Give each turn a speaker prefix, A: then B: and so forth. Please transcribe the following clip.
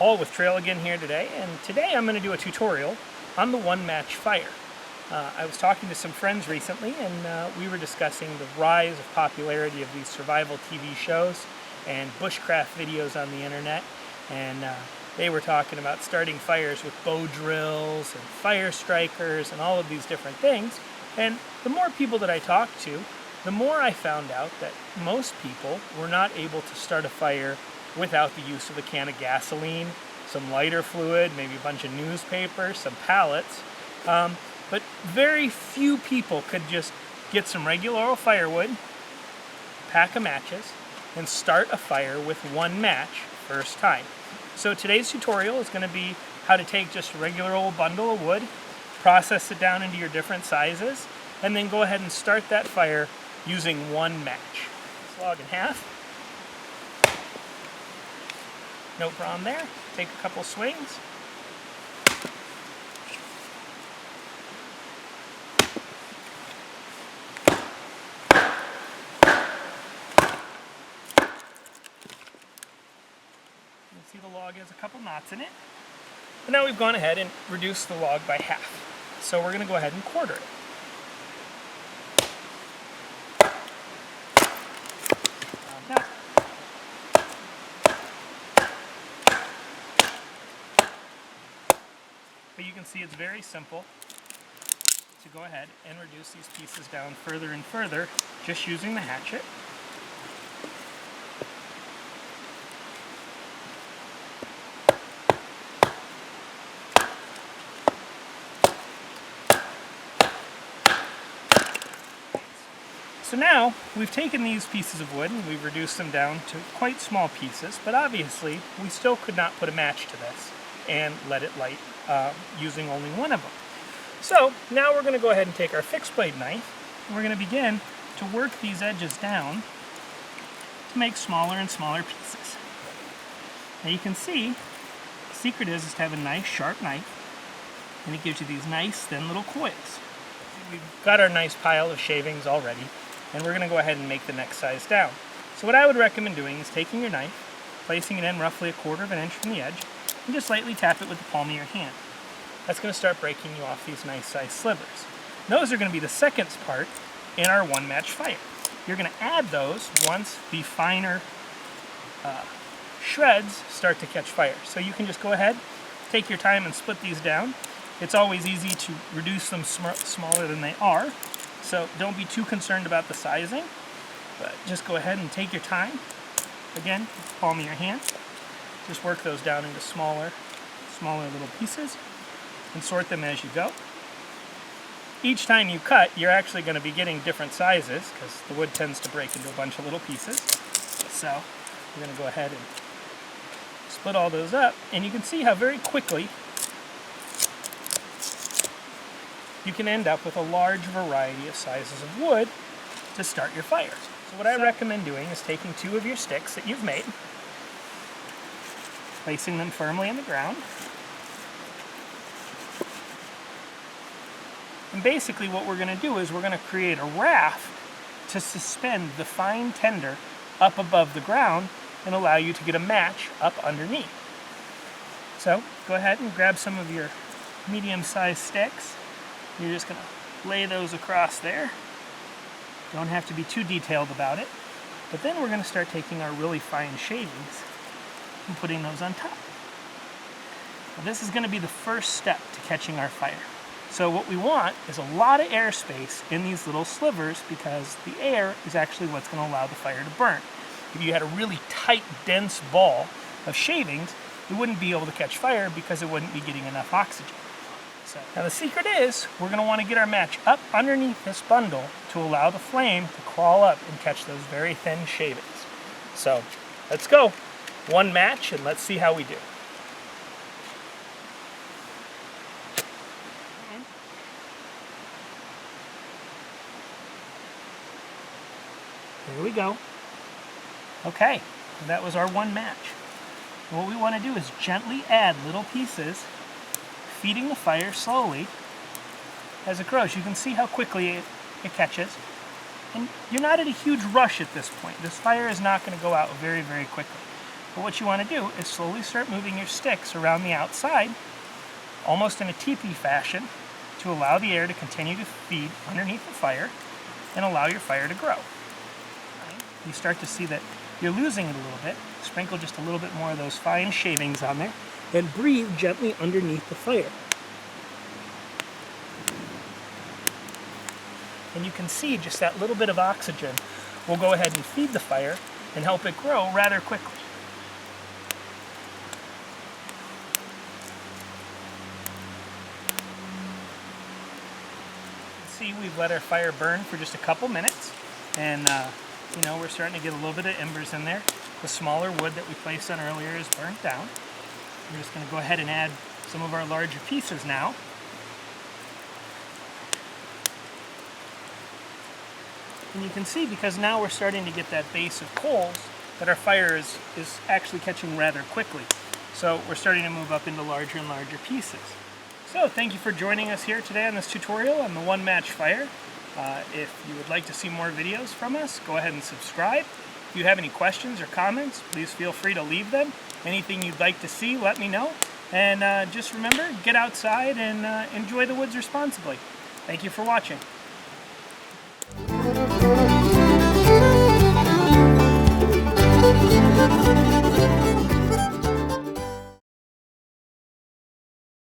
A: Paul with Trailagain here today, and today I'm going to do a tutorial on the one-match fire. I was talking to some friends recently, and we were discussing the rise of popularity of these survival TV shows and bushcraft videos on the internet, and they were talking about starting fires with bow drills and fire strikers and all of these different things. And the more people that I talked to, the more I found out that most people were not able to start a fire without the use of a can of gasoline, some lighter fluid, maybe a bunch of newspaper, some pallets. But very few people could just get some regular old firewood, pack of matches, and start a fire with one match first time. So today's tutorial is going to be how to take just a regular old bundle of wood, process it down into your different sizes, and then go ahead and start that fire using one match. This log in half. No problem there. Take a couple swings. You can see the log has a couple knots in it. But now we've gone ahead and reduced the log by half. So we're going to go ahead and quarter it. But you can see it's very simple to go ahead and reduce these pieces down further and further just using the hatchet. So now we've taken these pieces of wood and we've reduced them down to quite small pieces, but obviously we still could not put a match to this and let it light using only one of them. So now we're going to go ahead and take our fixed blade knife and we're going to begin to work these edges down to make smaller and smaller pieces. Now you can see the secret is to have a nice sharp knife, and it gives you these nice thin little coils. We've got our nice pile of shavings already, and we're going to go ahead and make the next size down. So what I would recommend doing is taking your knife, placing it in roughly 1/4 inch from the edge, and just lightly tap it with the palm of your hand. That's going to start breaking you off these nice sized slivers. Those are going to be the second part in our one match fire. You're going to add those once the finer shreds start to catch fire. So you can just go ahead, take your time and split these down. It's always easy to reduce them smaller than they are, so don't be too concerned about the sizing, but just go ahead and take your time. Again, with the palm of your hand. Just work those down into smaller little pieces and sort them as you go. Each time you cut, you're actually going to be getting different sizes because the wood tends to break into a bunch of little pieces. So we're going to go ahead and split all those up, and you can see how very quickly you can end up with a large variety of sizes of wood to start your fire. So what I recommend doing is taking 2 of your sticks that you've made, placing them firmly in the ground. And basically what we're going to do is we're going to create a raft to suspend the fine tinder up above the ground and allow you to get a match up underneath. So go ahead and grab some of your medium-sized sticks. You're just going to lay those across there. Don't have to be too detailed about it. But then we're going to start taking our really fine shavings and putting those on top. Now this is going to be the first step to catching our fire. So what we want is a lot of airspace in these little slivers because the air is actually what's going to allow the fire to burn. If you had a really tight, dense ball of shavings, it wouldn't be able to catch fire because it wouldn't be getting enough oxygen. So now the secret is we're going to want to get our match up underneath this bundle to allow the flame to crawl up and catch those very thin shavings. So let's go. One match and let's see how we do. Here we go. Okay, that was our one match. And what we want to do is gently add little pieces, feeding the fire slowly as it grows. You can see how quickly it catches. And you're not at a huge rush at this point. This fire is not going to go out very, very quickly. But what you want to do is slowly start moving your sticks around the outside, almost in a teepee fashion, to allow the air to continue to feed underneath the fire and allow your fire to grow. You start to see that you're losing it a little bit. Sprinkle just a little bit more of those fine shavings on there and breathe gently underneath the fire. And you can see just that little bit of oxygen will go ahead and feed the fire and help it grow rather quickly. See, we've let our fire burn for just a couple minutes, and you know, we're starting to get a little bit of embers in there. The smaller wood that we placed on earlier is burnt down. We're just going to go ahead and add some of our larger pieces now. And you can see, because now we're starting to get that base of coals, that our fire is actually catching rather quickly. So we're starting to move up into larger and larger pieces. So thank you for joining us here today on this tutorial on the one match fire. If you would like to see more videos from us, go ahead and subscribe. If you have any questions or comments, please feel free to leave them. Anything you'd like to see, let me know. And just remember, get outside and enjoy the woods responsibly. Thank you for watching.